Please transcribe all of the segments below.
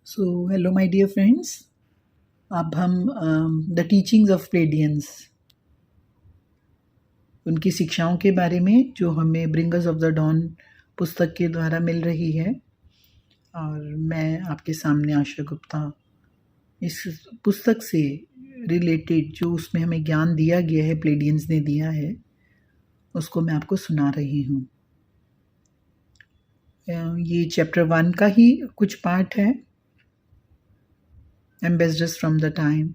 So hello my dear friends. अब हम the teachings of प्लेडियंस, उनकी शिक्षाओं के बारे में जो हमें ब्रिंगर्स ऑफ द डॉन पुस्तक के द्वारा मिल रही है, और मैं आपके सामने आशा गुप्ता इस पुस्तक से रिलेटेड जो उसमें हमें ज्ञान दिया गया है, प्लेडियंस ने दिया है, उसको मैं आपको सुना रही हूँ। ये चैप्टर 1 का ही कुछ पार्ट है, एम्बेसडर्स फ्रॉम द टाइम।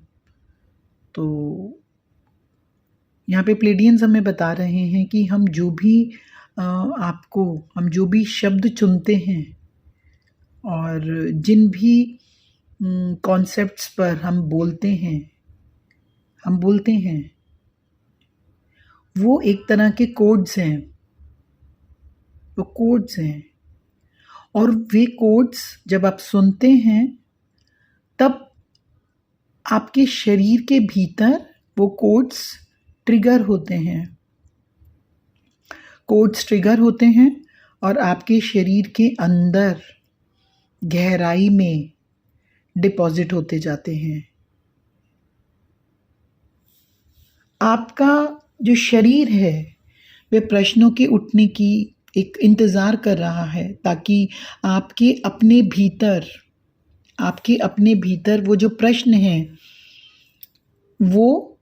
तो यहाँ पे प्लेडियंस हमें बता रहे हैं कि हम जो भी शब्द चुनते हैं और जिन भी कॉन्सेप्ट्स पर हम बोलते हैं वो एक तरह के कोड्स हैं, और वे कोड्स जब आप सुनते हैं तब आपके शरीर के भीतर वो कोड्स ट्रिगर होते हैं और आपके शरीर के अंदर गहराई में डिपॉजिट होते जाते हैं। आपका जो शरीर है वे प्रश्नों के उठने की एक इंतज़ार कर रहा है, ताकि आपके अपने भीतर वो जो प्रश्न हैं वो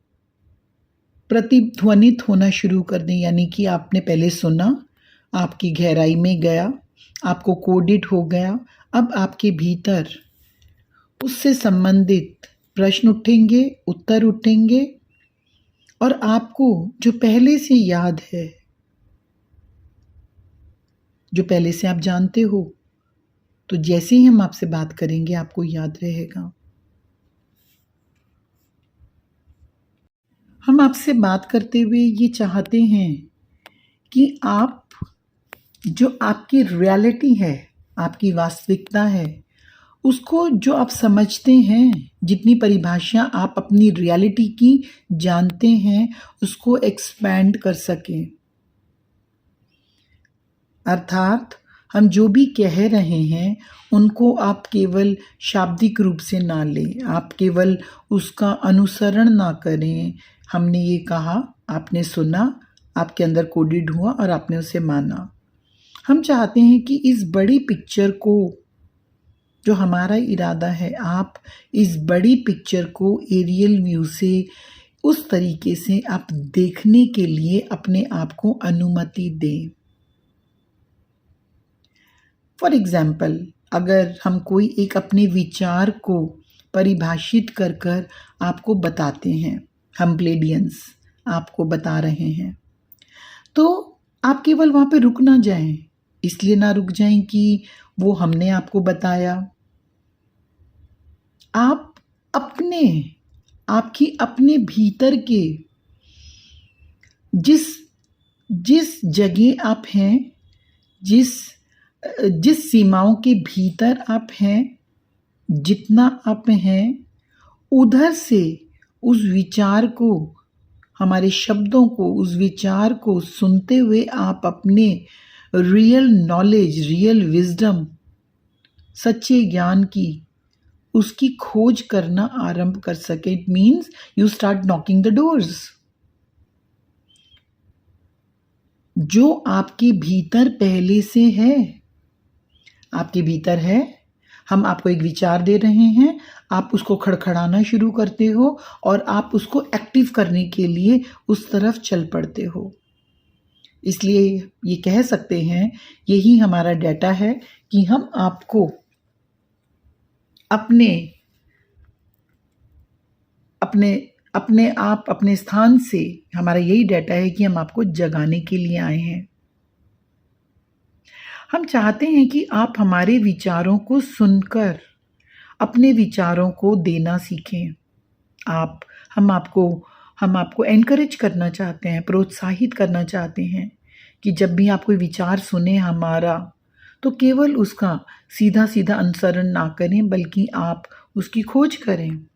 प्रतिध्वनित होना शुरू कर दें। यानी कि आपने पहले सुना, आपकी गहराई में गया, आपको कोडेड हो गया, अब आपके भीतर उससे संबंधित प्रश्न उठेंगे, उत्तर उठेंगे, और आपको जो पहले से याद है, जो पहले से आप जानते हो, तो जैसे ही हम आपसे बात करेंगे आपको याद रहेगा। हम आपसे बात करते हुए ये चाहते हैं कि आप जो आपकी रियलिटी है, आपकी वास्तविकता है, उसको जो आप समझते हैं, जितनी परिभाषा आप अपनी रियलिटी की जानते हैं, उसको एक्सपैंड कर सकें। अर्थात हम जो भी कह रहे हैं उनको आप केवल शाब्दिक रूप से ना लें, आप केवल उसका अनुसरण ना करें। हमने ये कहा, आपने सुना, आपके अंदर कोडेड हुआ और आपने उसे माना। हम चाहते हैं कि इस बड़ी पिक्चर को, जो हमारा इरादा है, आप इस बड़ी पिक्चर को एरियल व्यू से उस तरीके से आप देखने के लिए अपने आप को अनुमति दें। फॉर एग्जाम्पल, अगर हम कोई एक अपने विचार को परिभाषित कर आपको बताते हैं, हम प्लेडियंस आपको बता रहे हैं, तो आप केवल वहाँ पे रुक ना जाएं। इसलिए ना रुक जाएं कि वो हमने आपको बताया। आप आपकी अपने भीतर के जिस जगह आप हैं, जिस सीमाओं के भीतर आप हैं, जितना आप हैं, उधर से उस विचार को, हमारे शब्दों को, उस विचार को सुनते हुए आप अपने रियल नॉलेज, रियल विजडम, सच्चे ज्ञान की, उसकी खोज करना आरंभ कर सके। It means you start knocking the doors. जो आपके भीतर पहले से है, आपके भीतर है, हम आपको एक विचार दे रहे हैं, आप उसको खड़खड़ाना शुरू करते हो और आप उसको एक्टिव करने के लिए उस तरफ चल पड़ते हो। इसलिए ये कह सकते हैं, यही हमारा डेटा है कि हम आपको अपने स्थान से, हमारा यही डेटा है कि हम आपको जगाने के लिए आए हैं। हम चाहते हैं कि आप हमारे विचारों को सुनकर अपने विचारों को देना सीखें। हम आपको एनकरेज करना चाहते हैं, प्रोत्साहित करना चाहते हैं कि जब भी आप कोई विचार सुने हमारा, तो केवल उसका सीधा सीधा अनुसरण ना करें, बल्कि आप उसकी खोज करें।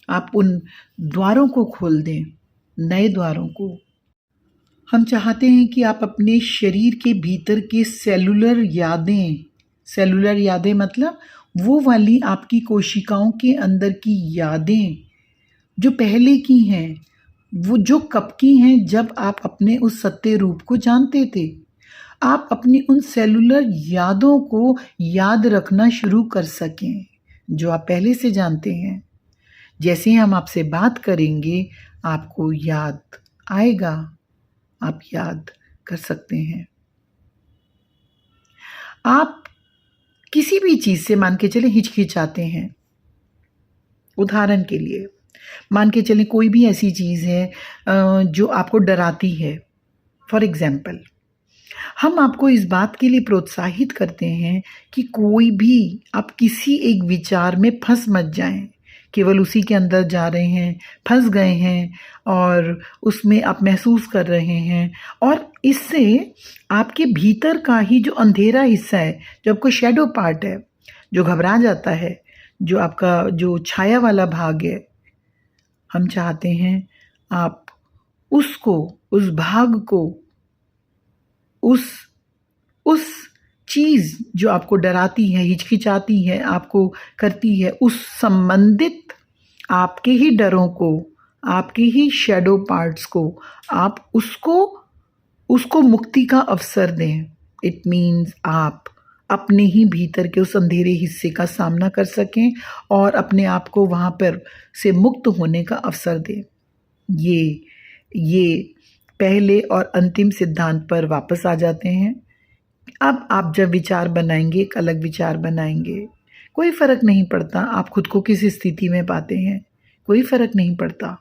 आप उन द्वारों को खोल दें, नए द्वारों को। हम चाहते हैं कि आप अपने शरीर के भीतर के सेलुलर यादें मतलब वो वाली आपकी कोशिकाओं के अंदर की यादें जो पहले की हैं, वो जो कब की हैं, जब आप अपने उस सत्य रूप को जानते थे। आप अपनी उन सेलुलर यादों को याद रखना शुरू कर सकें जो आप पहले से जानते हैं। जैसे ही हम आपसे बात करेंगे आपको याद आएगा, आप याद कर सकते हैं। आप किसी भी चीज़ से मान के चले हिचकिचाते हैं, उदाहरण के लिए मान के चलें कोई भी ऐसी चीज़ है जो आपको डराती है। फॉर एग्जाम्पल हम आपको इस बात के लिए प्रोत्साहित करते हैं कि कोई भी आप किसी एक विचार में फंस मत जाएं, केवल उसी के अंदर जा रहे हैं, फंस गए हैं और उसमें आप महसूस कर रहे हैं, और इससे आपके भीतर का ही जो अंधेरा हिस्सा है, जो आपको शैडो पार्ट है, जो घबरा जाता है, जो आपका जो छाया वाला भाग है, हम चाहते हैं आप उसको, उस भाग को, उस चीज़ जो आपको डराती है, हिचकिचाती है, आपको करती है, उस संबंधित आपके ही डरों को, आपके ही शैडो पार्ट्स को, आप उसको मुक्ति का अवसर दें। इट मीन्स आप अपने ही भीतर के उस अंधेरे हिस्से का सामना कर सकें और अपने आप को वहाँ पर से मुक्त होने का अवसर दें। ये पहले और अंतिम सिद्धांत पर वापस आ जाते हैं। अब आप जब विचार बनाएंगे, एक अलग विचार बनाएंगे, कोई फ़र्क नहीं पड़ता आप खुद को किस स्थिति में पाते हैं, कोई फ़र्क नहीं पड़ता।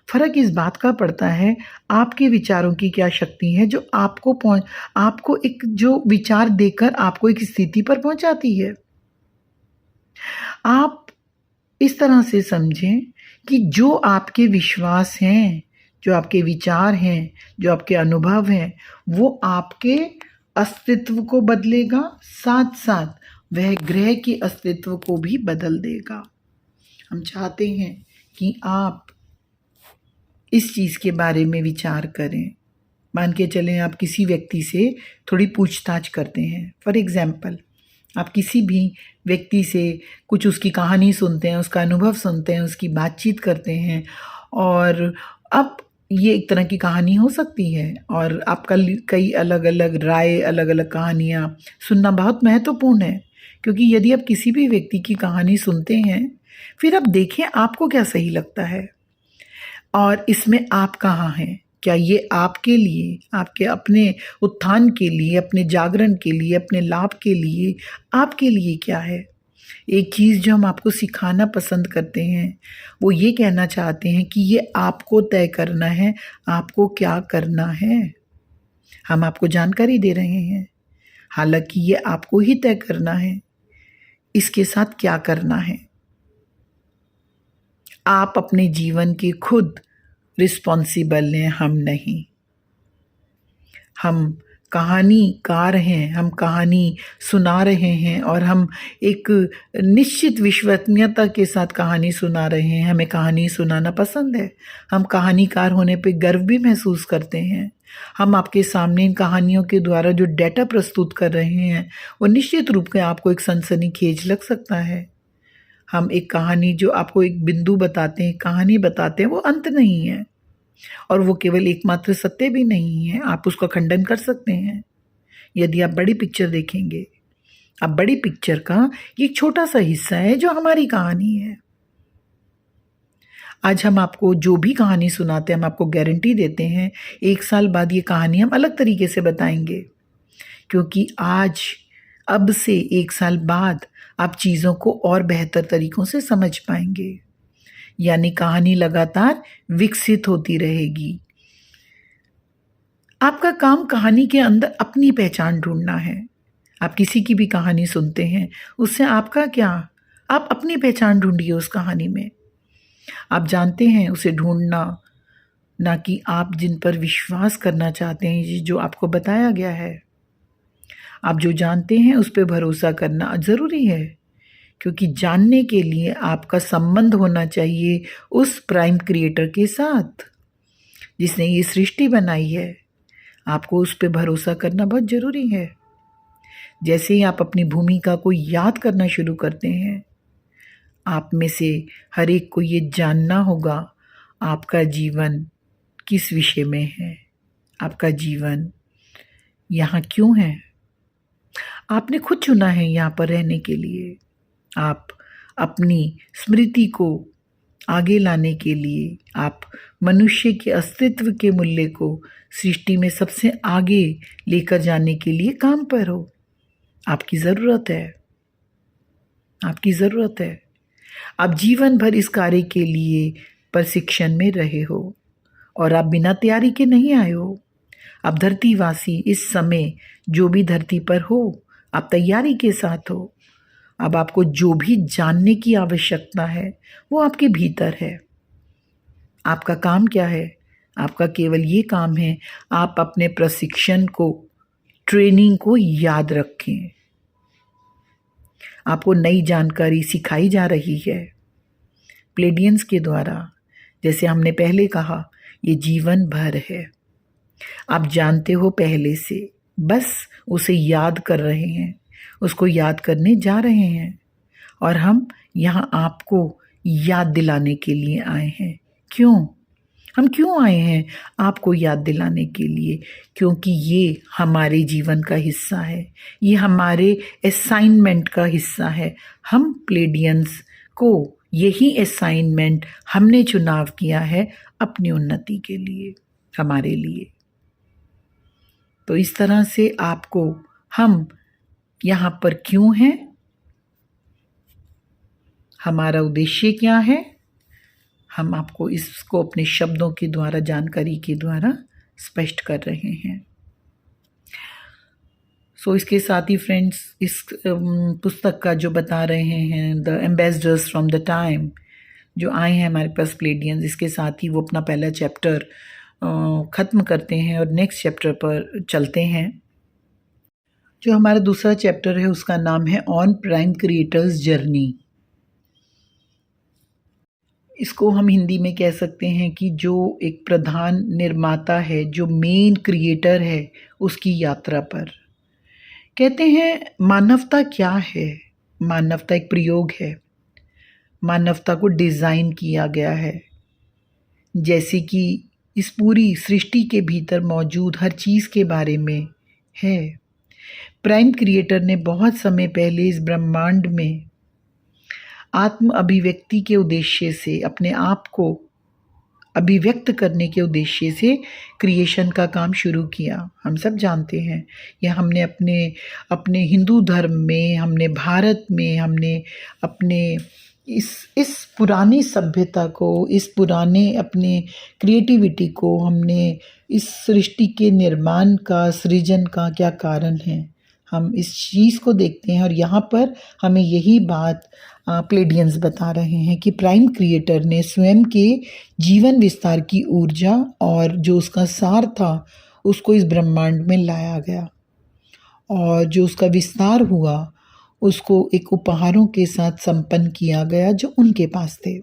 फ़र्क इस बात का पड़ता है आपके विचारों की क्या शक्ति है जो आपको एक जो विचार देकर आपको एक स्थिति पर पहुंचाती है। आप इस तरह से समझें कि जो आपके विश्वास हैं, जो आपके विचार हैं, जो आपके अनुभव हैं, वो आपके अस्तित्व को बदलेगा, साथ साथ वह ग्रह के अस्तित्व को भी बदल देगा। हम चाहते हैं कि आप इस चीज़ के बारे में विचार करें। मान के चलें आप किसी व्यक्ति से थोड़ी पूछताछ करते हैं। फॉर एग्जाम्पल आप किसी भी व्यक्ति से कुछ उसकी कहानी सुनते हैं, उसका अनुभव सुनते हैं, उसकी बातचीत करते हैं, और अब ये एक तरह की कहानी हो सकती है और आपका कई अलग अलग राय, अलग अलग कहानियाँ सुनना बहुत महत्वपूर्ण है, क्योंकि यदि आप किसी भी व्यक्ति की कहानी सुनते हैं फिर आप देखें आपको क्या सही लगता है और इसमें आप कहाँ हैं। क्या ये आपके लिए, आपके अपने उत्थान के लिए, अपने जागरण के लिए, अपने लाभ के लिए, आपके लिए क्या है। एक चीज़ जो हम आपको सिखाना पसंद करते हैं वो ये कहना चाहते हैं कि ये आपको तय करना है, आपको क्या करना है। हम आपको जानकारी दे रहे हैं, हालांकि ये आपको ही तय करना है इसके साथ क्या करना है। आप अपने जीवन के खुद रिस्पॉन्सिबल हैं, हम नहीं। हम कहानीकार हैं, हम कहानी सुना रहे हैं और हम एक निश्चित विश्वसनीयता के साथ कहानी सुना रहे हैं। हमें कहानी सुनाना पसंद है, हम कहानीकार होने पे गर्व भी महसूस करते हैं। हम आपके सामने इन कहानियों के द्वारा जो डेटा प्रस्तुत कर रहे हैं वो निश्चित रूप से आपको एक सनसनीखेज लग सकता है। हम एक कहानी जो आपको एक बिंदु बताते हैं, कहानी बताते हैं, वो अंत नहीं है और वो केवल एकमात्र सत्य भी नहीं है। आप उसका खंडन कर सकते हैं यदि आप बड़ी पिक्चर देखेंगे। अब बड़ी पिक्चर का ये छोटा सा हिस्सा है जो हमारी कहानी है। आज हम आपको जो भी कहानी सुनाते हैं, हम आपको गारंटी देते हैं 1 साल बाद ये कहानी हम अलग तरीके से बताएंगे, क्योंकि आज अब से 1 साल बाद आप चीज़ों को और बेहतर तरीकों से समझ पाएंगे। यानी कहानी लगातार विकसित होती रहेगी। आपका काम कहानी के अंदर अपनी पहचान ढूंढना है। आप किसी की भी कहानी सुनते हैं, उससे आपका क्या, आप अपनी पहचान ढूंढिए उस कहानी में। आप जानते हैं उसे ढूंढना, ना कि आप जिन पर विश्वास करना चाहते हैं, जो आपको बताया गया है। आप जो जानते हैं उस पर भरोसा करना ज़रूरी है, क्योंकि जानने के लिए आपका संबंध होना चाहिए उस प्राइम क्रिएटर के साथ जिसने ये सृष्टि बनाई है। आपको उस पर भरोसा करना बहुत ज़रूरी है। जैसे ही आप अपनी भूमिका को याद करना शुरू करते हैं, आप में से हर एक को ये जानना होगा आपका जीवन किस विषय में है, आपका जीवन यहाँ क्यों है। आपने खुद चुना है यहाँ पर रहने के लिए। आप अपनी स्मृति को आगे लाने के लिए, आप मनुष्य के अस्तित्व के मूल्य को सृष्टि में सबसे आगे लेकर जाने के लिए काम पर हो। आपकी ज़रूरत है, आपकी ज़रूरत है। आप जीवन भर इस कार्य के लिए प्रशिक्षण में रहे हो और आप बिना तैयारी के नहीं आए हो। आप धरतीवासी इस समय जो भी धरती पर हो, आप तैयारी के साथ हो। अब आपको जो भी जानने की आवश्यकता है वो आपके भीतर है। आपका काम क्या है? आपका केवल ये काम है, आप अपने प्रशिक्षण को, ट्रेनिंग को याद रखें। आपको नई जानकारी सिखाई जा रही है प्लेडियंस के द्वारा। जैसे हमने पहले कहा, ये जीवन भर है। आप जानते हो पहले से, बस उसे याद कर रहे हैं, उसको याद करने जा रहे हैं। और हम यहाँ आपको याद दिलाने के लिए आए हैं। क्यों? हम क्यों आए हैं? आपको याद दिलाने के लिए, क्योंकि ये हमारे जीवन का हिस्सा है, ये हमारे असाइनमेंट का हिस्सा है। हम प्लेडियंस को यही असाइनमेंट हमने चुनाव किया है अपनी उन्नति के लिए, हमारे लिए। तो इस तरह से आपको हम यहाँ पर क्यों हैं, हमारा उद्देश्य क्या है, हम आपको इसको अपने शब्दों के द्वारा, जानकारी के द्वारा स्पष्ट कर रहे हैं। इसके साथ ही फ्रेंड्स, इस पुस्तक का जो बता रहे हैं, the ambassadors from the time, जो आए हैं हमारे पास प्लेडियंस, इसके साथ ही वो अपना पहला चैप्टर ख़त्म करते हैं और नेक्स्ट चैप्टर पर चलते हैं। जो हमारा दूसरा चैप्टर है उसका नाम है ऑन प्राइम क्रिएटर्स जर्नी। इसको हम हिंदी में कह सकते हैं कि जो एक प्रधान निर्माता है, जो मेन क्रिएटर है, उसकी यात्रा पर। कहते हैं मानवता क्या है? मानवता एक प्रयोग है। मानवता को डिज़ाइन किया गया है, जैसे कि इस पूरी सृष्टि के भीतर मौजूद हर चीज़ के बारे में है। प्राइम क्रिएटर ने बहुत समय पहले इस ब्रह्मांड में आत्म अभिव्यक्ति के उद्देश्य से, अपने आप को अभिव्यक्त करने के उद्देश्य से क्रिएशन का काम शुरू किया। हम सब जानते हैं, यह हमने अपने हिंदू धर्म में, हमने भारत में, हमने अपने इस पुरानी सभ्यता को, इस पुराने अपने क्रिएटिविटी को, हमने इस सृष्टि के निर्माण का, सृजन का क्या कारण है, हम इस चीज़ को देखते हैं। और यहाँ पर हमें यही बात प्लेडियंस बता रहे हैं कि प्राइम क्रिएटर ने स्वयं के जीवन विस्तार की ऊर्जा और जो उसका सार था उसको इस ब्रह्मांड में लाया गया, और जो उसका विस्तार हुआ उसको एक उपहारों के साथ संपन्न किया गया जो उनके पास थे।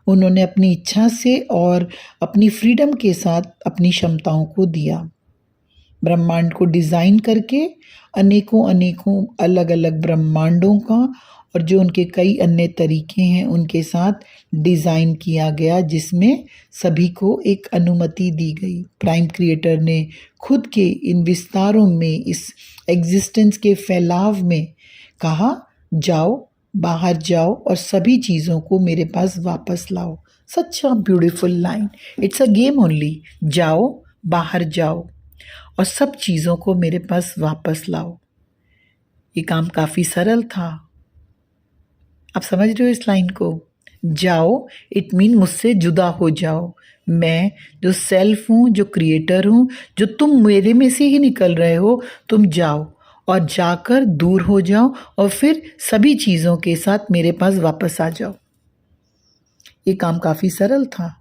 उन्होंने अपनी इच्छा से और अपनी फ्रीडम के साथ अपनी क्षमताओं को दिया। ब्रह्मांड को डिज़ाइन करके अनेकों अलग अलग ब्रह्मांडों का और जो उनके कई अन्य तरीके हैं उनके साथ डिज़ाइन किया गया, जिसमें सभी को एक अनुमति दी गई। प्राइम क्रिएटर ने खुद के इन विस्तारों में, इस एग्जिस्टेंस के फैलाव में कहा, जाओ, बाहर जाओ और सभी चीज़ों को मेरे पास वापस लाओ। Such a beautiful line. It's a game only. जाओ, बाहर जाओ और सब चीज़ों को मेरे पास वापस लाओ। ये काम काफ़ी सरल था। आप समझ रहे हो इस लाइन को? जाओ इट मीन मुझसे जुदा हो जाओ। मैं जो सेल्फ हूँ, जो क्रिएटर हूँ, जो तुम मेरे में से ही निकल रहे हो, तुम जाओ और जाकर दूर हो जाओ और फिर सभी चीज़ों के साथ मेरे पास वापस आ जाओ। ये काम काफ़ी सरल था।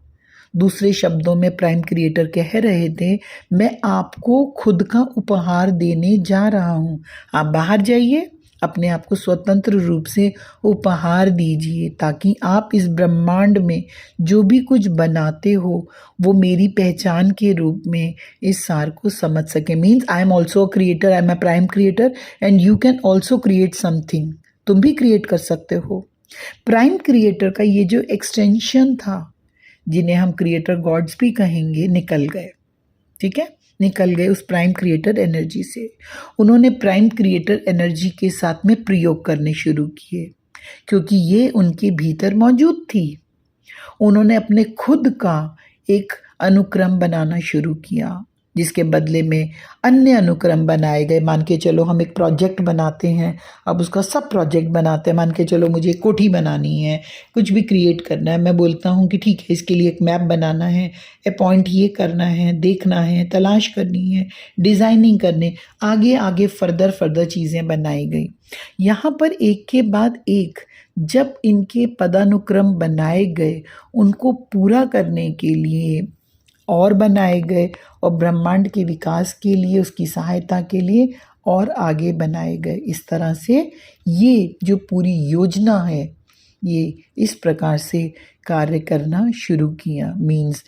दूसरे शब्दों में प्राइम क्रिएटर कह रहे थे, मैं आपको खुद का उपहार देने जा रहा हूँ। आप बाहर जाइए, अपने आप को स्वतंत्र रूप से उपहार दीजिए, ताकि आप इस ब्रह्मांड में जो भी कुछ बनाते हो वो मेरी पहचान के रूप में इस सार को समझ सके। Means I am also a creator, I am a prime creator and you can also create something. तुम भी क्रिएट कर सकते हो। प्राइम क्रिएटर का ये जो एक्सटेंशन था, जिन्हें हम क्रिएटर गॉड्स भी कहेंगे, निकल गए। ठीक है, निकल गए उस प्राइम क्रिएटर एनर्जी से। उन्होंने प्राइम क्रिएटर एनर्जी के साथ में प्रयोग करने शुरू किए, क्योंकि ये उनके भीतर मौजूद थी। उन्होंने अपने खुद का एक अनुक्रम बनाना शुरू किया, जिसके बदले में अन्य अनुक्रम बनाए गए। मान के चलो हम एक प्रोजेक्ट बनाते हैं, अब उसका सब प्रोजेक्ट बनाते हैं। मान के चलो मुझे एक कोठी बनानी है, कुछ भी क्रिएट करना है, मैं बोलता हूँ कि ठीक है, इसके लिए एक मैप बनाना है, अपॉइंट ये करना है, देखना है, तलाश करनी है, डिज़ाइनिंग करने, आगे आगे फर्दर चीज़ें बनाई गई। यहाँ पर एक के बाद एक जब इनके पदानुक्रम बनाए गए, उनको पूरा करने के लिए और बनाए गए, और ब्रह्मांड के विकास के लिए, उसकी सहायता के लिए और आगे बनाए गए। इस तरह से ये जो पूरी योजना है, ये इस प्रकार से कार्य करना शुरू किया। मीन्स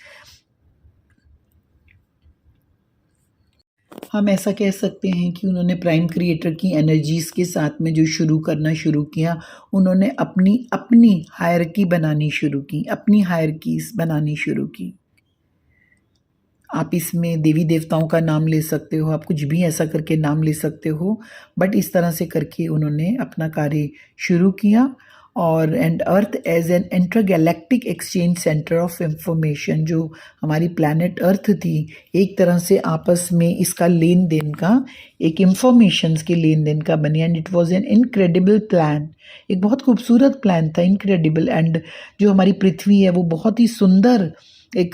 हम ऐसा कह सकते हैं कि उन्होंने प्राइम क्रिएटर की एनर्जीज के साथ में जो करना शुरू किया, उन्होंने अपनी अपनी हायरकी बनानी शुरू की, अपनी हायरकीज बनानी शुरू की। आप इसमें देवी देवताओं का नाम ले सकते हो, आप कुछ भी ऐसा करके नाम ले सकते हो, बट इस तरह से करके उन्होंने अपना कार्य शुरू किया। और and earth as an intergalactic exchange centre of information, जो हमारी प्लैनेट अर्थ थी, एक तरह से आपस में इसका लेन देन का, एक इंफॉर्मेशंस के लेन देन का बनी। And it was an incredible plan, एक बहुत खूबसूरत प्लान था, इनक्रेडिबल। एंड जो हमारी पृथ्वी है वो बहुत ही सुंदर एक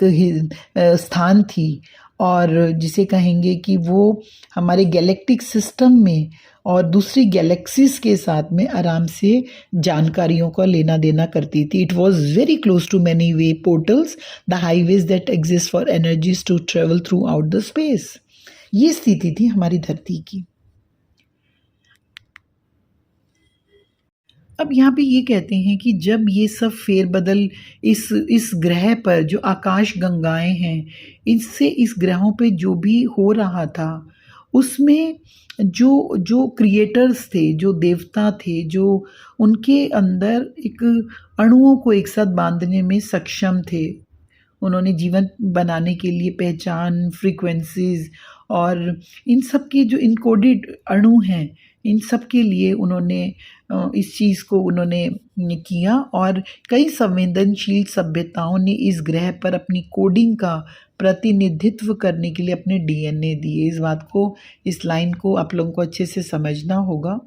स्थान थी, और जिसे कहेंगे कि वो हमारे गैलेक्टिक सिस्टम में और दूसरी गैलेक्सीज के साथ में आराम से जानकारियों का लेना देना करती थी। It was very close to many way portals, the highways that exist for energies to travel throughout the space. ये स्थिति थी हमारी धरती की। अब यहाँ पे ये कहते हैं कि जब ये सब फेरबदल इस ग्रह पर, जो आकाश गंगाएं हैं, इससे इस ग्रहों पे जो भी हो रहा था, उसमें जो जो क्रिएटर्स थे, जो देवता थे, जो उनके अंदर एक अणुओं को एक साथ बांधने में सक्षम थे। उन्होंने जीवन बनाने के लिए पहचान, फ्रीक्वेंसीज और इन सब के जो इनकोडेड अणु हैं, इन सब के लिए उन्होंने इस चीज़ को उन्होंने किया। और कई संवेदनशील सभ्यताओं ने इस ग्रह पर अपनी कोडिंग का प्रतिनिधित्व करने के लिए अपने डीएनए दिए। इस बात को, इस लाइन को आप लोगों को अच्छे से समझना होगा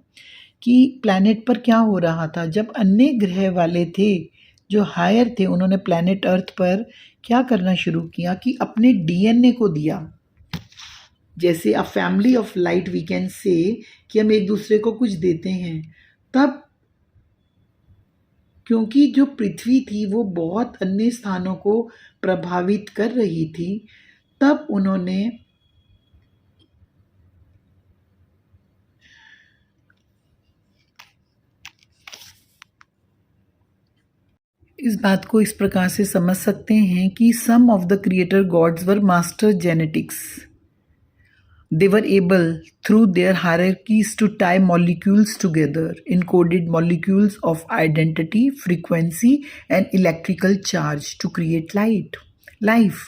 कि प्लैनेट पर क्या हो रहा था। जब अन्य ग्रह वाले थे, जो हायर थे, उन्होंने प्लैनेट अर्थ पर क्या करना शुरू किया कि अपने डीएनए को दिया। जैसे a family of light we can say कि हम एक दूसरे को कुछ देते हैं। तब क्योंकि जो पृथ्वी थी वो बहुत अन्य स्थानों को प्रभावित कर रही थी, तब उन्होंने इस बात को इस प्रकार से समझ सकते हैं कि some of the creator gods were master genetics. They were able, through their hierarchies, to tie molecules together, encoded molecules of identity, frequency, and electrical charge to create life.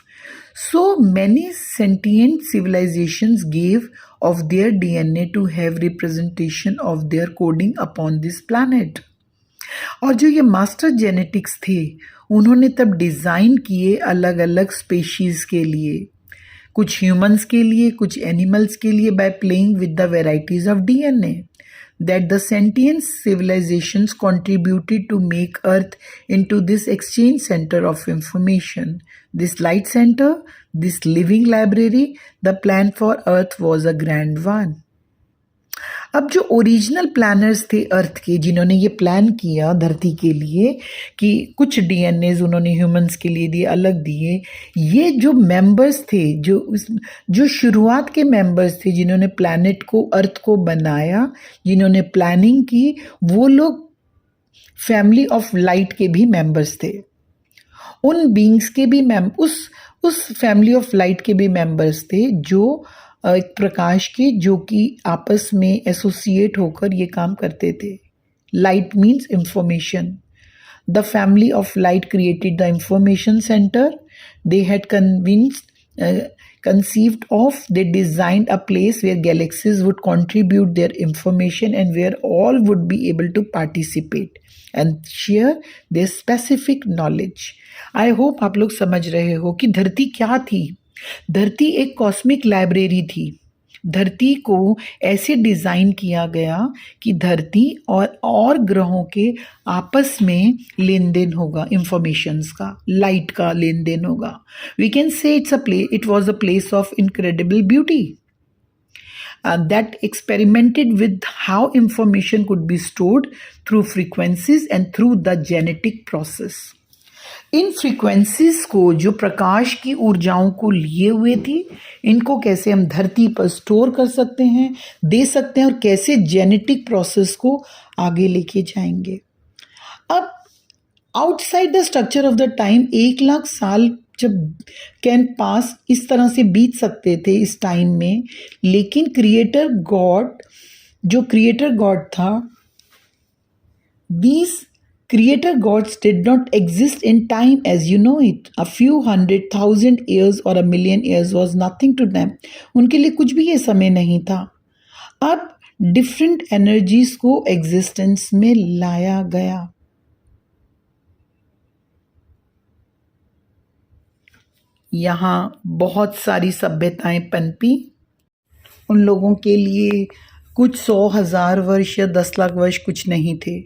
So many sentient civilizations gave of their DNA to have representation of their coding upon this planet. और जो ये master genetics थे, उन्होंने तब design किए अलग अलग species के लिए, कुछ ह्यूमंस के लिए, कुछ एनिमल्स के लिए, by playing with the varieties of DNA that the sentient civilisations contributed to make earth into this exchange centre of information, this light centre, this living library. The plan for earth was a grand one. अब जो original planners थे अर्थ के, जिन्होंने ये plan किया धरती के लिए कि कुछ डीएनएज उन्होंने ह्यूमंस के लिए दिए, अलग दिए, ये जो मेंबर्स थे, जो शुरुआत के मेंबर्स थे, जिन्होंने प्लैनेट को, अर्थ को बनाया, जिन्होंने प्लानिंग की, वो लोग फैमिली ऑफ लाइट के भी मेंबर्स थे। उन बींग्स के भी उस फैमिली ऑफ लाइट के भी मेंबर्स थे, जो एक प्रकाश के, जो कि आपस में एसोसिएट होकर ये काम करते थे। Light means information. The family of light created the information centre. They had conceived of, they designed a place where galaxies would contribute their information and where all would be able to participate and share their specific knowledge. I hope आप लोग समझ रहे हो कि धरती क्या थी। धरती एक कॉस्मिक लाइब्रेरी थी। धरती को ऐसे डिज़ाइन किया गया कि धरती और ग्रहों के आपस में लेन देन होगा, इंफॉर्मेशंस का, लाइट का लेन देन होगा। We can say it was a place of incredible beauty that experimented with how information could be stored through frequencies and through the genetic process. In frequencies को, जो प्रकाश की ऊर्जाओं को लिए हुए थी, इनको कैसे हम धरती पर स्टोर कर सकते हैं, दे सकते हैं, और कैसे जेनेटिक प्रोसेस को आगे लेके जाएंगे। अब outside the structure of the time 1,00,000 साल जब कैन पास इस तरह से बीत सकते थे इस टाइम में, लेकिन क्रिएटर गॉड था, these creator gods did not exist in time as you know it. A few 100,000 years or a million years was nothing to them. उनके लिए कुछ भी ये समय नहीं था। अब डिफरेंट एनर्जीज को एग्जिस्टेंस में लाया गया। यहाँ बहुत सारी सभ्यताएं पनपी। उन लोगों के लिए कुछ 100,000 वर्ष या 10 लाख वर्ष कुछ नहीं थे।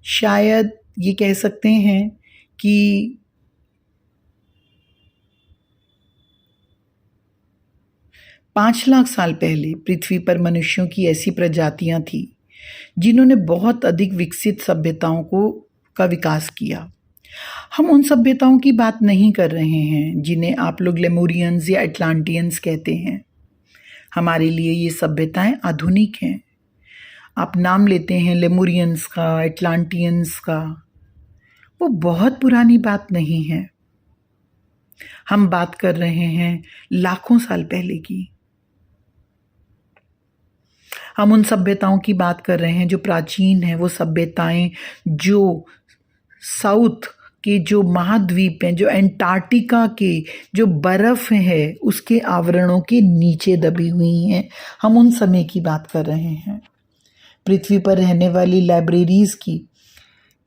शायद ये कह सकते हैं कि 5 लाख साल पहले पृथ्वी पर मनुष्यों की ऐसी प्रजातियां थी जिन्होंने बहुत अधिक विकसित सभ्यताओं का विकास किया। हम उन सभ्यताओं की बात नहीं कर रहे हैं जिन्हें आप लोग लेमुरियंस या एटलांटियंस कहते हैं। हमारे लिए ये सभ्यताएं आधुनिक हैं। आप नाम लेते हैं लेमुरियंस का, एटलांटियंस का, वो बहुत पुरानी बात नहीं है। हम बात कर रहे हैं लाखों साल पहले की। हम उन सभ्यताओं की बात कर रहे हैं जो प्राचीन हैं, वो सभ्यताएं जो साउथ के जो महाद्वीप हैं, जो एंटार्क्टिका के जो बर्फ है उसके आवरणों के नीचे दबी हुई हैं। हम उन समय की बात कर रहे हैं। पृथ्वी पर रहने वाली लाइब्रेरीज की,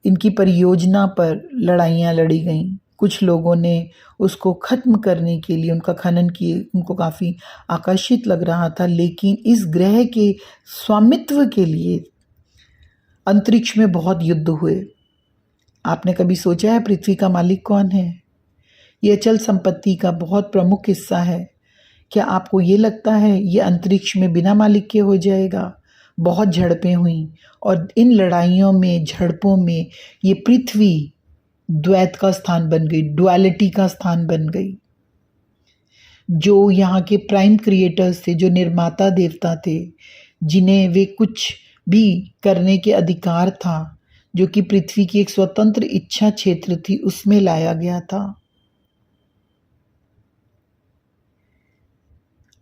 इनकी परियोजना पर लड़ाइयाँ लड़ी गईं। कुछ लोगों ने उसको ख़त्म करने के लिए उनका खनन किए, उनको काफ़ी आकर्षित लग रहा था, लेकिन इस ग्रह के स्वामित्व के लिए अंतरिक्ष में बहुत युद्ध हुए। आपने कभी सोचा है पृथ्वी का मालिक कौन है? ये अचल संपत्ति का बहुत प्रमुख हिस्सा है। क्या आपको ये लगता है ये अंतरिक्ष में बिना मालिक के हो जाएगा? बहुत झड़पें हुई और इन लड़ाइयों में, झड़पों में ये पृथ्वी द्वैत का स्थान बन गई, डुअलिटी का स्थान बन गई। जो यहाँ के प्राइम क्रिएटर्स थे, जो निर्माता देवता थे, जिन्हें वे कुछ भी करने के अधिकार था, जो कि पृथ्वी की एक स्वतंत्र इच्छा क्षेत्र थी, उसमें लाया गया था।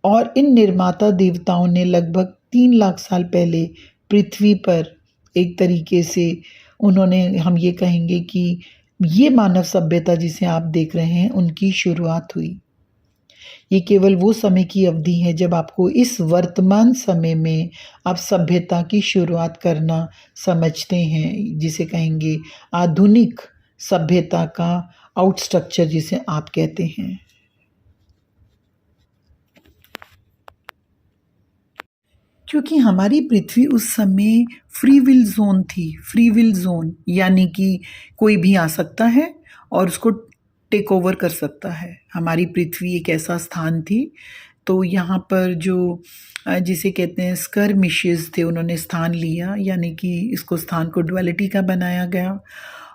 और इन निर्माता देवताओं ने लगभग 3 लाख साल पहले पृथ्वी पर एक तरीके से उन्होंने, हम ये कहेंगे कि ये मानव सभ्यता जिसे आप देख रहे हैं उनकी शुरुआत हुई। ये केवल वो समय की अवधि है जब आपको इस वर्तमान समय में आप सभ्यता की शुरुआत करना समझते हैं, जिसे कहेंगे आधुनिक सभ्यता का आउटस्ट्रक्चर जिसे आप कहते हैं। क्योंकि हमारी पृथ्वी उस समय फ्री विल जोन थी। फ्री विल जोन यानी कि कोई भी आ सकता है और उसको टेक ओवर कर सकता है। हमारी पृथ्वी एक ऐसा स्थान थी तो यहाँ पर जो जिसे कहते हैं स्कर्मिशेस थे, उन्होंने स्थान लिया, यानी कि इसको स्थान को डुअलिटी का बनाया गया।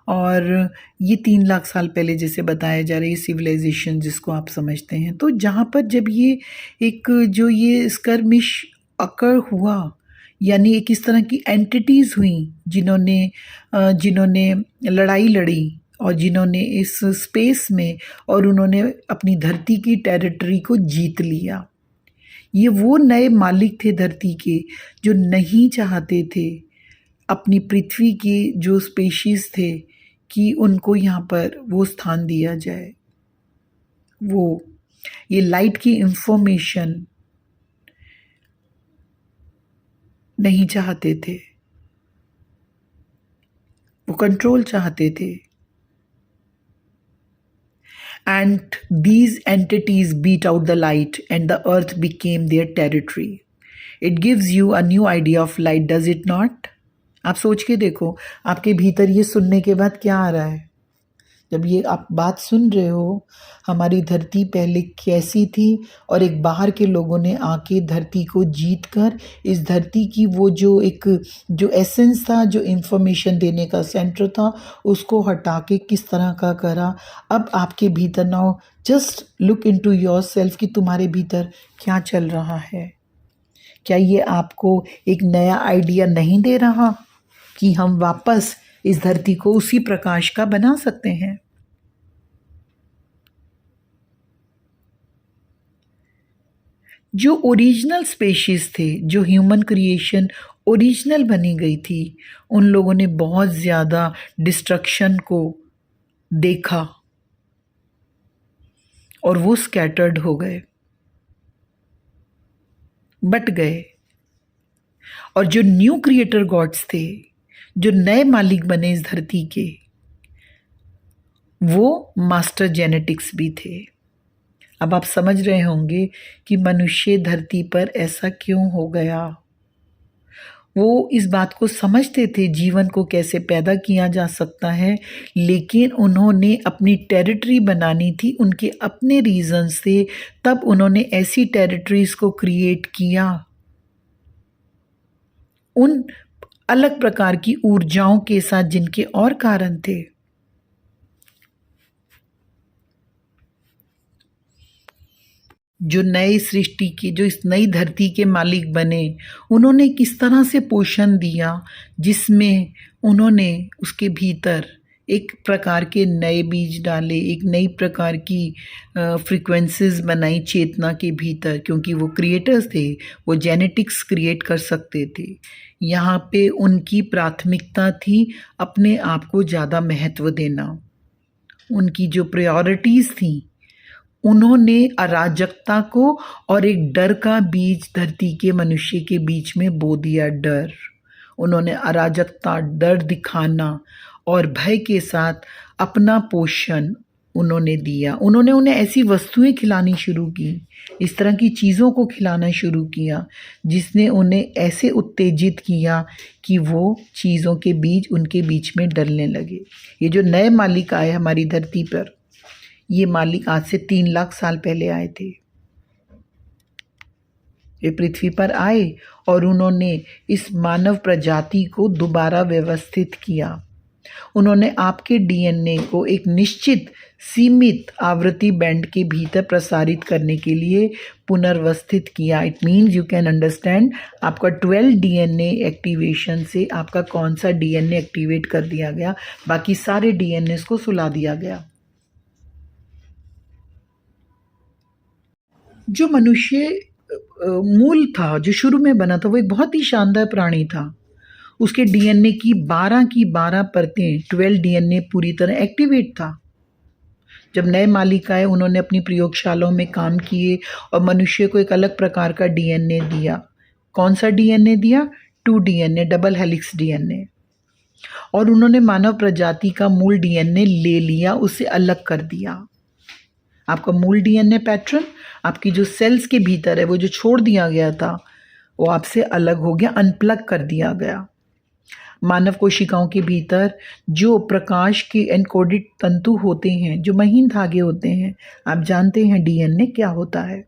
और ये 3 लाख साल पहले जैसे बताया जा रहा है सिविलाइजेशन जिसको आप समझते हैं, तो जहाँ पर जब ये एक जो ये स्कर्मिश अकर हुआ, यानी एक इस तरह की एंटिटीज़ हुई जिन्होंने लड़ाई लड़ी और जिन्होंने इस स्पेस में और उन्होंने अपनी धरती की टेरिटरी को जीत लिया। ये वो नए मालिक थे धरती के जो नहीं चाहते थे अपनी पृथ्वी के जो स्पेशीज थे कि उनको यहाँ पर वो स्थान दिया जाए। वो ये लाइट की इंफॉर्मेशन नहीं चाहते थे, वो कंट्रोल चाहते थे। And these entities beat out the light and the earth became their territory. It gives you a new idea of light, does it not? आप सोच के देखो, आपके भीतर ये सुनने के बाद क्या आ रहा है? जब ये आप बात सुन रहे हो, हमारी धरती पहले कैसी थी और एक बाहर के लोगों ने आके धरती को जीत कर इस धरती की वो जो एसेंस था, जो इंफॉर्मेशन देने का सेंटर था, उसको हटा के किस तरह का करा। अब आपके भीतर now just look into yourself कि तुम्हारे भीतर क्या चल रहा है। क्या ये आपको एक नया आइडिया नहीं दे रहा कि हम वापस इस धरती को उसी प्रकाश का बना सकते हैं? जो ओरिजिनल स्पेशीज थे, जो ह्यूमन क्रिएशन ओरिजिनल बनी गई थी, उन लोगों ने बहुत ज़्यादा डिस्ट्रक्शन को देखा और वो स्कैटर्ड हो गए, बट गए। और जो न्यू क्रिएटर गॉड्स थे, जो नए मालिक बने इस धरती के, वो मास्टर जेनेटिक्स भी थे। अब आप समझ रहे होंगे कि मनुष्य धरती पर ऐसा क्यों हो गया। वो इस बात को समझते थे जीवन को कैसे पैदा किया जा सकता है, लेकिन उन्होंने अपनी टेरिटरी बनानी थी, उनके अपने रीजंस थे, तब उन्होंने ऐसी टेरिटरीज को क्रिएट किया उन अलग प्रकार की ऊर्जाओं के साथ जिनके और कारण थे। जो नए सृष्टि की, जो इस नई धरती के मालिक बने, उन्होंने किस तरह से पोषण दिया, जिसमें उन्होंने उसके भीतर एक प्रकार के नए बीज डाले, एक नई प्रकार की फ्रीक्वेंसीज बनाई चेतना के भीतर, क्योंकि वो क्रिएटर्स थे, वो जेनेटिक्स क्रिएट कर सकते थे। यहाँ पे उनकी प्राथमिकता थी अपने आप को ज़्यादा महत्व देना। उनकी जो प्रायोरिटीज़ थी, उन्होंने अराजकता को और एक डर का बीज धरती के मनुष्य के बीच में बो दिया। डर, उन्होंने अराजकता, डर दिखाना और भय के साथ अपना पोषण उन्होंने दिया। उन्होंने उन्हें ऐसी वस्तुएं खिलानी शुरू की, इस तरह की चीज़ों को खिलाना शुरू किया जिसने उन्हें ऐसे उत्तेजित किया कि वो चीज़ों के बीज उनके बीच में डलने लगे। ये जो नए मालिक आए हमारी धरती पर, ये मालिक आज से 3 लाख साल पहले आए थे। ये पृथ्वी पर आए और उन्होंने इस मानव प्रजाति को दोबारा व्यवस्थित किया। उन्होंने आपके डीएनए को एक निश्चित सीमित आवृत्ति बैंड के भीतर प्रसारित करने के लिए पुनर्वस्थित किया। It means you can understand, आपका 12 डीएनए एक्टिवेशन से आपका कौन सा डीएनए एक्टिवेट कर दिया गया, बाकी सारे डीएनए को सुला दिया गया। जो मनुष्य मूल था, जो शुरू में बना था, वो एक बहुत ही शानदार प्राणी था। उसके डीएनए की 12 परतें, 12 डीएनए पूरी तरह एक्टिवेट था। जब नए मालिक आए, उन्होंने अपनी प्रयोगशालाओं में काम किए और मनुष्य को एक अलग प्रकार का डीएनए दिया। कौन सा डीएनए दिया? 2 डीएनए, डबल हेलिक्स डीएनए। और उन्होंने मानव प्रजाति का मूल डीएनए ले लिया, उसे अलग कर दिया। आपका मूल डीएनए पैटर्न, आपकी जो सेल्स के भीतर है, वो जो छोड़ दिया गया था, वो आपसे अलग हो गया, अनप्लग कर दिया गया। मानव कोशिकाओं के भीतर जो प्रकाश के एनकोडेड तंतु होते हैं, जो महीन धागे होते हैं, आप जानते हैं डीएनए क्या होता है।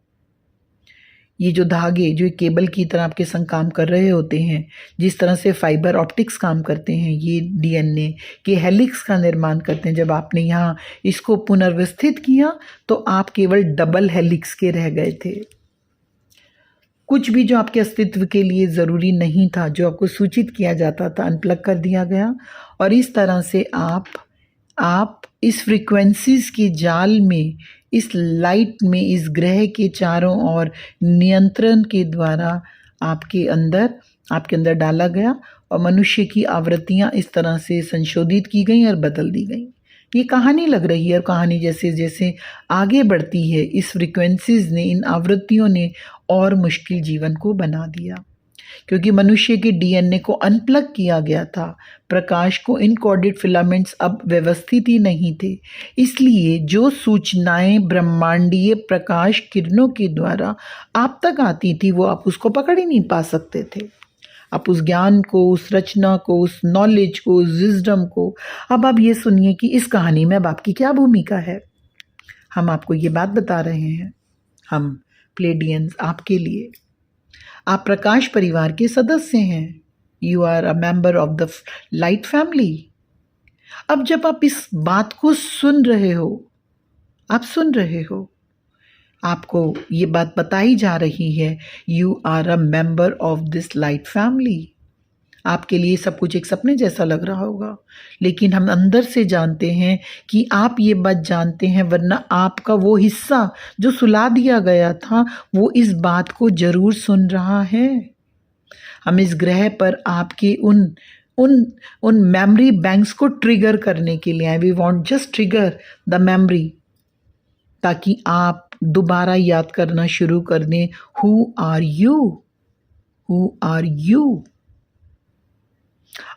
ये जो धागे जो एक केबल की तरह आपके संग काम कर रहे होते हैं, जिस तरह से फाइबर ऑप्टिक्स काम करते हैं, ये डीएनए के हेलिक्स का निर्माण करते हैं। जब आपने यहाँ इसको पुनर्व्यवस्थित किया तो आप केवल डबल हेलिक्स के रह गए थे। कुछ भी जो आपके अस्तित्व के लिए ज़रूरी नहीं था, जो आपको सूचित किया जाता था, अनप्लग कर दिया गया। और इस तरह से आप इस फ्रीक्वेंसीज के जाल में, इस लाइट में, इस ग्रह के चारों ओर नियंत्रण के द्वारा आपके अंदर डाला गया और मनुष्य की आवृत्तियां इस तरह से संशोधित की गई और बदल दी गई। ये कहानी लग रही है और कहानी जैसे जैसे आगे बढ़ती है, इस फ्रीक्वेंसीज ने, इन आवृत्तियों ने और मुश्किल जीवन को बना दिया, क्योंकि मनुष्य के डीएनए को अनप्लग किया गया था। प्रकाश को इनकोडेड फिलामेंट्स अब व्यवस्थित ही नहीं थे, इसलिए जो सूचनाएं ब्रह्मांडीय प्रकाश किरणों के द्वारा आप तक आती थी वो आप उसको पकड़ ही नहीं पा सकते थे। आप उस ज्ञान को, उस रचना को, उस नॉलेज को, उस विजडम को। अब आप ये सुनिए कि इस कहानी में अब आपकी क्या भूमिका है। हम आपको ये बात बता रहे हैं, हम प्लेडियंस आपके लिए। आप प्रकाश परिवार के सदस्य हैं। You are a member of the light family. अब जब आप इस बात को सुन रहे हो, आपको ये बात बताई जा रही है, you are a member of this light family. आपके लिए सब कुछ एक सपने जैसा लग रहा होगा, लेकिन हम अंदर से जानते हैं कि आप ये बात जानते हैं, वरना आपका वो हिस्सा जो सुला दिया गया था वो इस बात को जरूर सुन रहा है। हम इस ग्रह पर आपके उन मेमोरी बैंक्स को ट्रिगर करने के लिए आए। We want just trigger the memory, ताकि आप दोबारा याद करना शुरू कर दें, हु आर यू।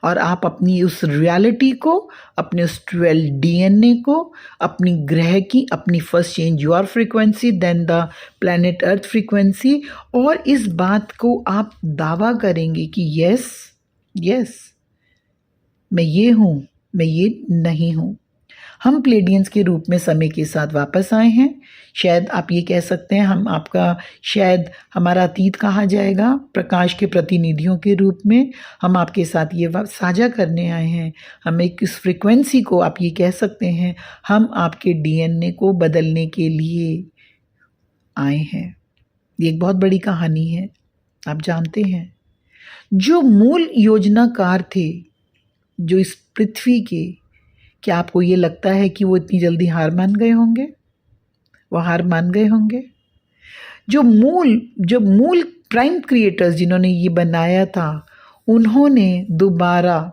और आप अपनी उस रियलिटी को, अपने उस 12 डीएनए को, अपनी ग्रह की, अपनी first change your frequency, then the planet earth frequency, और इस बात को आप दावा करेंगे कि यस मैं ये हूँ, मैं ये नहीं हूँ। हम प्लेडियंस के रूप में समय के साथ वापस आए हैं। शायद आप ये कह सकते हैं, शायद हमारा अतीत कहा जाएगा। प्रकाश के प्रतिनिधियों के रूप में हम आपके साथ ये साझा करने आए हैं। हम एक इस फ्रीक्वेंसी को, आप ये कह सकते हैं, हम आपके डीएनए को बदलने के लिए आए हैं। ये एक बहुत बड़ी कहानी है। आप जानते हैं, जो मूल योजनाकार थे, जो इस पृथ्वी के, क्या आपको ये लगता है कि वो इतनी जल्दी हार मान गए होंगे? वो हार मान गए होंगे? जो मूल प्राइम क्रिएटर्स जिन्होंने ये बनाया था, उन्होंने दोबारा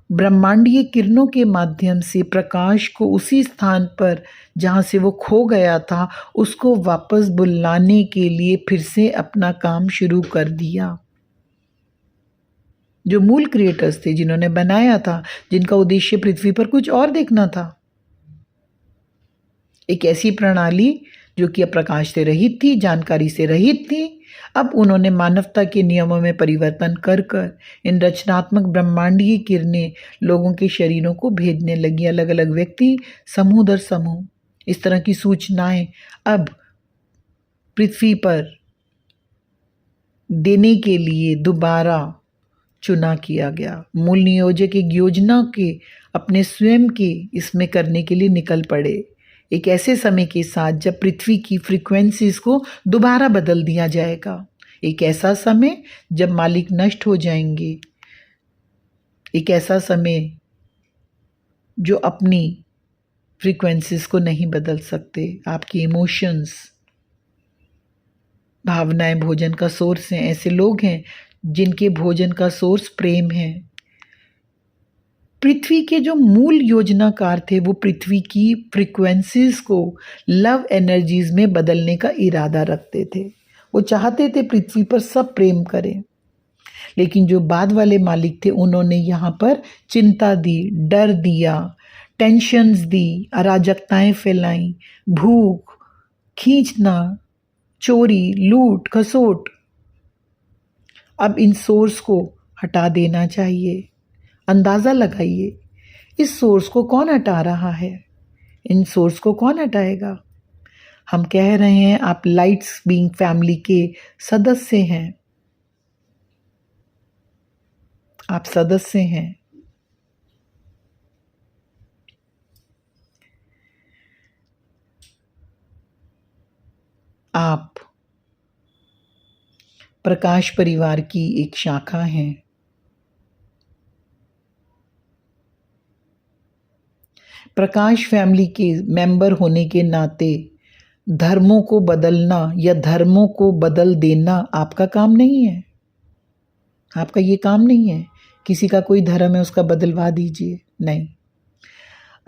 ब्रह्मांडीय किरणों के माध्यम से प्रकाश को उसी स्थान पर जहाँ से वो खो गया था, उसको वापस बुलाने के लिए फिर से अपना काम शुरू कर दिया। जो मूल क्रिएटर्स थे, जिन्होंने बनाया था, जिनका उद्देश्य पृथ्वी पर कुछ और देखना था, एक ऐसी प्रणाली जो कि प्रकाश से रहित थी, जानकारी से रहित थी, अब उन्होंने मानवता के नियमों में परिवर्तन कर इन रचनात्मक ब्रह्मांडीय किरणें लोगों के शरीरों को भेजने लगी। अलग अलग व्यक्ति, समूह दर समूह, इस तरह की सूचनाएं अब पृथ्वी पर देने के लिए दोबारा चुना किया गया। मूल नियोजक एक योजना के अपने स्वयं के इसमें करने के लिए निकल पड़े, एक ऐसे समय के साथ जब पृथ्वी की फ्रीक्वेंसीज को दोबारा बदल दिया जाएगा। एक ऐसा समय जब मालिक नष्ट हो जाएंगे, एक ऐसा समय जो अपनी फ्रीक्वेंसीज को नहीं बदल सकते। आपकी इमोशंस, भावनाएं भोजन का सोर्स हैं। ऐसे लोग हैं जिनके भोजन का सोर्स प्रेम है। पृथ्वी के जो मूल योजनाकार थे, वो पृथ्वी की फ्रीक्वेंसीज को लव एनर्जीज में बदलने का इरादा रखते थे। वो चाहते थे पृथ्वी पर सब प्रेम करें, लेकिन जो बाद वाले मालिक थे, उन्होंने यहाँ पर चिंता दी, डर दिया, टेंशन्स दी, अराजकताएं फैलाई, भूख, खींचना, चोरी, लूट खसोट। अब इन सोर्स को हटा देना चाहिए। अंदाज़ा लगाइए, इस सोर्स को कौन हटा रहा है? इन सोर्स को कौन हटाएगा? हम कह रहे हैं आप लाइट्स बीइंग फैमिली के सदस्य हैं, आप सदस्य हैं। आप प्रकाश परिवार की एक शाखा हैं। प्रकाश फैमिली के मेंबर होने के नाते धर्मों को बदलना या धर्मों को बदल देना आपका काम नहीं है। आपका ये काम नहीं है किसी का कोई धर्म है उसका बदलवा दीजिए, नहीं।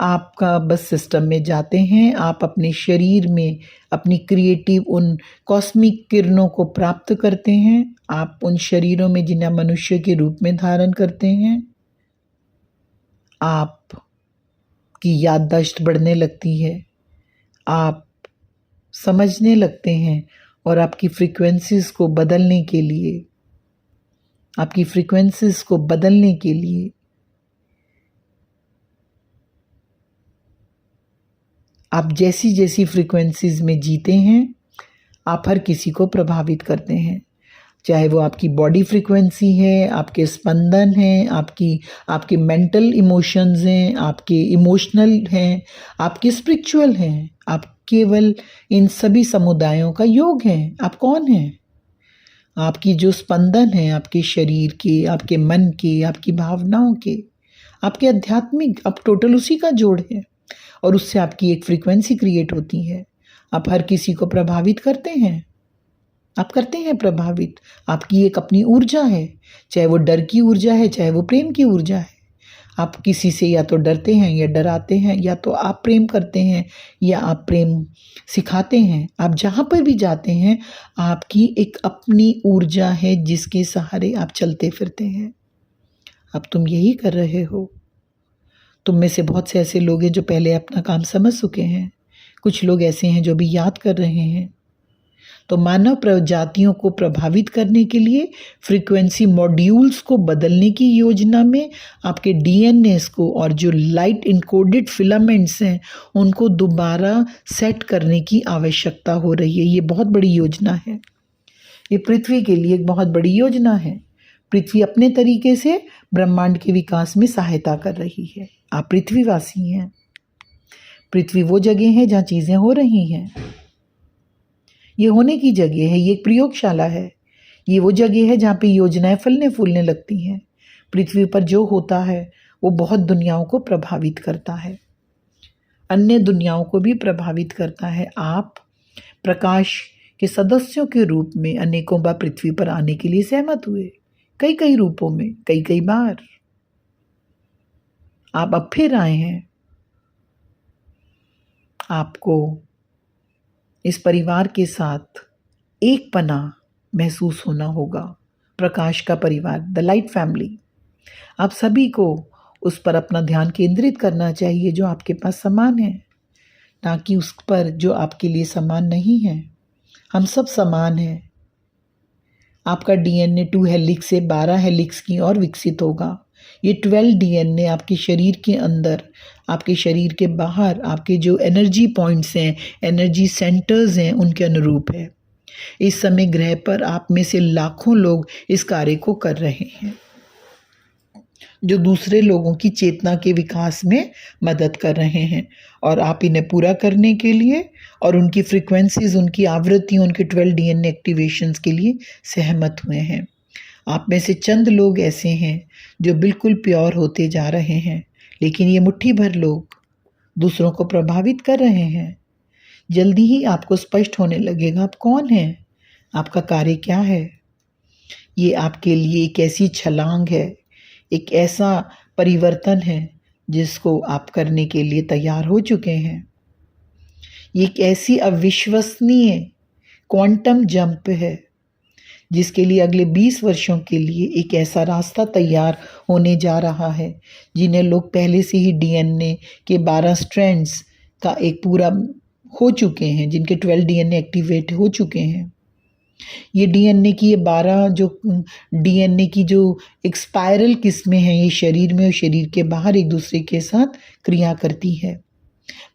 आपका बस सिस्टम में जाते हैं, आप अपने शरीर में अपनी क्रिएटिव उन कॉस्मिक किरणों को प्राप्त करते हैं। आप उन शरीरों में जिन्हें मनुष्य के रूप में धारण करते हैं, आप की याददाश्त बढ़ने लगती है, आप समझने लगते हैं और आपकी फ्रीक्वेंसीज को बदलने के लिए, आपकी फ्रीक्वेंसीज को बदलने के लिए आप जैसी जैसी फ्रीक्वेंसीज में जीते हैं, आप हर किसी को प्रभावित करते हैं। चाहे वो आपकी बॉडी फ्रीक्वेंसी है, आपके स्पंदन हैं, आपके मेंटल इमोशंस हैं, आपके इमोशनल हैं, आपके स्पिरिचुअल हैं। आप केवल इन सभी समुदायों का योग हैं। आप कौन हैं? आपकी जो स्पंदन है आपके शरीर के, आपके मन के, आपकी भावनाओं के, आपके आध्यात्मिक, आप टोटल उसी का जोड़ है और उससे आपकी एक फ्रीक्वेंसी क्रिएट होती है। आप हर किसी को प्रभावित करते हैं, आप करते हैं प्रभावित। आपकी एक अपनी ऊर्जा है, चाहे वो डर की ऊर्जा है, चाहे वो प्रेम की ऊर्जा है। आप किसी से या तो डरते हैं या डराते हैं, या तो आप प्रेम करते हैं या आप प्रेम सिखाते हैं। आप जहाँ पर भी जाते हैं आपकी एक अपनी ऊर्जा है जिसके सहारे आप चलते फिरते हैं। अब तुम यही कर रहे हो। तुम में से बहुत से ऐसे लोग हैं जो पहले अपना काम समझ चुके हैं, कुछ लोग ऐसे हैं जो भी याद कर रहे हैं। तो मानव प्रजातियों को प्रभावित करने के लिए फ्रीक्वेंसी मॉड्यूल्स को बदलने की योजना में आपके डीएनएस को और जो लाइट इनकोडेड फिलामेंट्स हैं उनको दोबारा सेट करने की आवश्यकता हो रही है। ये बहुत बड़ी योजना है, ये पृथ्वी के लिए एक बहुत बड़ी योजना है। पृथ्वी अपने तरीके से ब्रह्मांड के विकास में सहायता कर रही है। आप पृथ्वीवासी हैं। पृथ्वी वो जगह है जहाँ चीज़ें हो रही हैं, ये होने की जगह है, ये एक प्रयोगशाला है। ये वो जगह है जहाँ पे योजनाएं फलने फूलने लगती हैं। पृथ्वी पर जो होता है वो बहुत दुनियाओं को प्रभावित करता है, अन्य दुनियाओं को भी प्रभावित करता है। आप प्रकाश के सदस्यों के रूप में अनेकों बार पृथ्वी पर आने के लिए सहमत हुए, कई कई रूपों में, कई कई बार। आप अब फिर आए हैं। आपको इस परिवार के साथ एक पना महसूस होना होगा। प्रकाश का परिवार, द लाइट फैमिली। आप सभी को उस पर अपना ध्यान केंद्रित करना चाहिए जो आपके पास समान है, ना कि उस पर जो आपके लिए समान नहीं है। हम सब समान हैं। आपका डीएनए 2 हेलिक्स से 12 हेलिक्स की ओर विकसित होगा। ये 12 डीएनए आपके शरीर के अंदर, आपके शरीर के बाहर, आपके जो एनर्जी पॉइंट्स हैं, एनर्जी सेंटर्स हैं, उनके अनुरूप है। इस समय ग्रह पर आप में से लाखों लोग इस कार्य को कर रहे हैं, जो दूसरे लोगों की चेतना के विकास में मदद कर रहे हैं। और आप इन्हें पूरा करने के लिए और उनकी फ्रीक्वेंसीज, उनकी आवृत्ति, उनके 12 डीएनए एक्टिवेशंस के लिए सहमत हुए हैं। आप में से चंद लोग ऐसे हैं जो बिल्कुल प्योर होते जा रहे हैं, लेकिन ये मुट्ठी भर लोग दूसरों को प्रभावित कर रहे हैं। जल्दी ही आपको स्पष्ट होने लगेगा आप कौन हैं, आपका कार्य क्या है। ये आपके लिए एक ऐसी छलांग है, एक ऐसा परिवर्तन है जिसको आप करने के लिए तैयार हो चुके हैं। ये एक ऐसी अविश्वसनीय क्वांटम जंप है जिसके लिए अगले 20 वर्षों के लिए एक ऐसा रास्ता तैयार होने जा रहा है जिन्हें लोग पहले से ही डीएनए के 12 स्ट्रैंड्स का एक पूरा हो चुके हैं, जिनके 12 डीएनए एक्टिवेट हो चुके हैं। ये डीएनए की ये 12 जो डीएनए की जो एक स्पाइरल किस्में हैं, ये शरीर में और शरीर के बाहर एक दूसरे के साथ क्रिया करती है।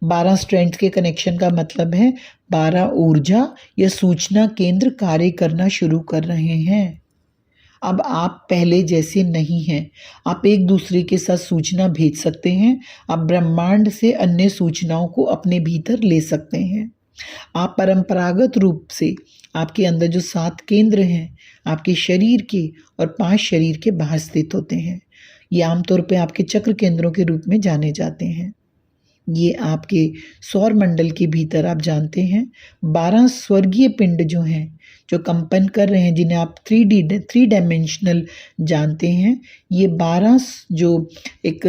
12 स्ट्रैंड्स के कनेक्शन का मतलब है 12 ऊर्जा या सूचना केंद्र कार्य करना शुरू कर रहे हैं। अब आप पहले जैसे नहीं हैं। आप एक दूसरे के साथ सूचना भेज सकते हैं। आप ब्रह्मांड से अन्य सूचनाओं को अपने भीतर ले सकते हैं। आप परंपरागत रूप से आपके अंदर जो 7 केंद्र हैं आपके शरीर के और 5 शरीर के बाहर स्थित होते हैं। ये आमतौर पे आपके चक्र केंद्रों के रूप में जाने जाते हैं। ये आपके सौर मंडल के भीतर आप जानते हैं 12 स्वर्गीय पिंड जो हैं जो कंपन कर रहे हैं, जिन्हें आप 3 डायमेंशनल जानते हैं, ये 12 जो एक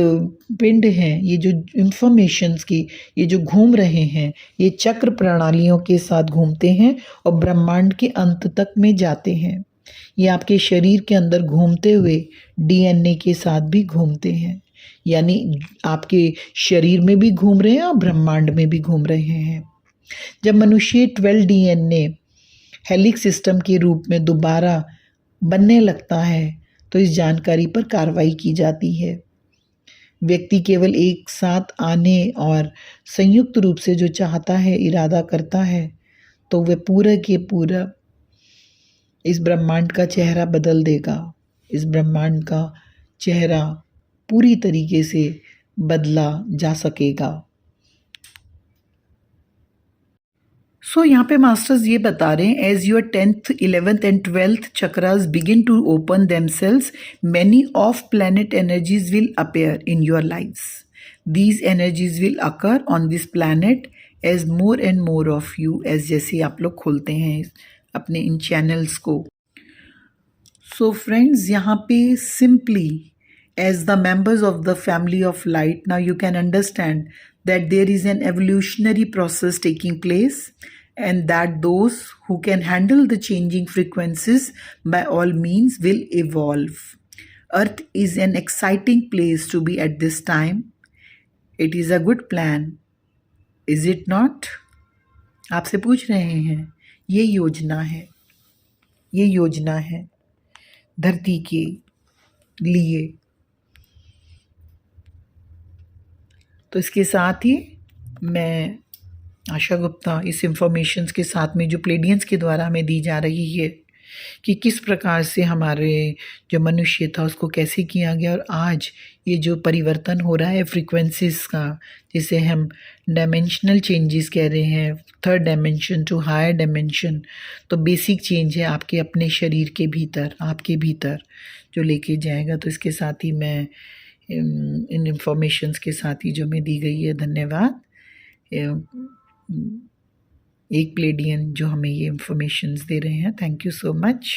पिंड हैं, ये जो इंफॉर्मेशंस की ये जो घूम रहे हैं, ये चक्र प्रणालियों के साथ घूमते हैं और ब्रह्मांड के अंत तक में जाते हैं। ये आपके शरीर के अंदर घूमते हुए डीएनए के साथ भी घूमते हैं, यानी आपके शरीर में भी घूम रहे हैं और ब्रह्मांड में भी घूम रहे हैं। जब मनुष्य 12 डीएनए हेलिक्स सिस्टम के रूप में दोबारा बनने लगता है तो इस जानकारी पर कार्रवाई की जाती है। व्यक्ति केवल एक साथ आने और संयुक्त रूप से जो चाहता है, इरादा करता है, तो वह पूरा के पूरा इस ब्रह्मांड का चेहरा बदल देगा। इस ब्रह्मांड का चेहरा पूरी तरीके से बदला जा सकेगा। यहाँ पे मास्टर्स ये बता रहे हैं, as your 10th, 11th and 12th chakras begin to open themselves, many of planet energies will appear in your lifes. These energies will occur on this planet as more and more of you, as जैसे आप लोग खोलते हैं अपने इन channels को। Friends, यहाँ पे simply as the members of the family of light, now you can understand that there is an evolutionary process taking place, and that those who can handle the changing frequencies by all means will evolve. Earth is an exciting place to be at this time. It is a good plan, is it not? आपसे पूछ रहे हैं, ये योजना है, ये योजना है धरती के लिए। तो इसके साथ ही मैं आशा गुप्ता इस इंफॉर्मेशंस के साथ में जो प्लेडियंस के द्वारा हमें दी जा रही है कि किस प्रकार से हमारे जो मनुष्य था उसको कैसे किया गया, और आज ये जो परिवर्तन हो रहा है फ्रीक्वेंसीज का, जिसे हम डायमेंशनल चेंजेस कह रहे हैं, 3rd dimension to higher dimension, तो बेसिक चेंज है आपके अपने शरीर के भीतर, आपके भीतर जो लेके जाएगा। तो इसके साथ ही मैं इन इंफॉर्मेशंस के साथ ही जो मैं दी गई है, धन्यवाद। एक प्लेडियन जो हमें ये इंफॉर्मेशंस दे रहे हैं, थैंक यू सो मच।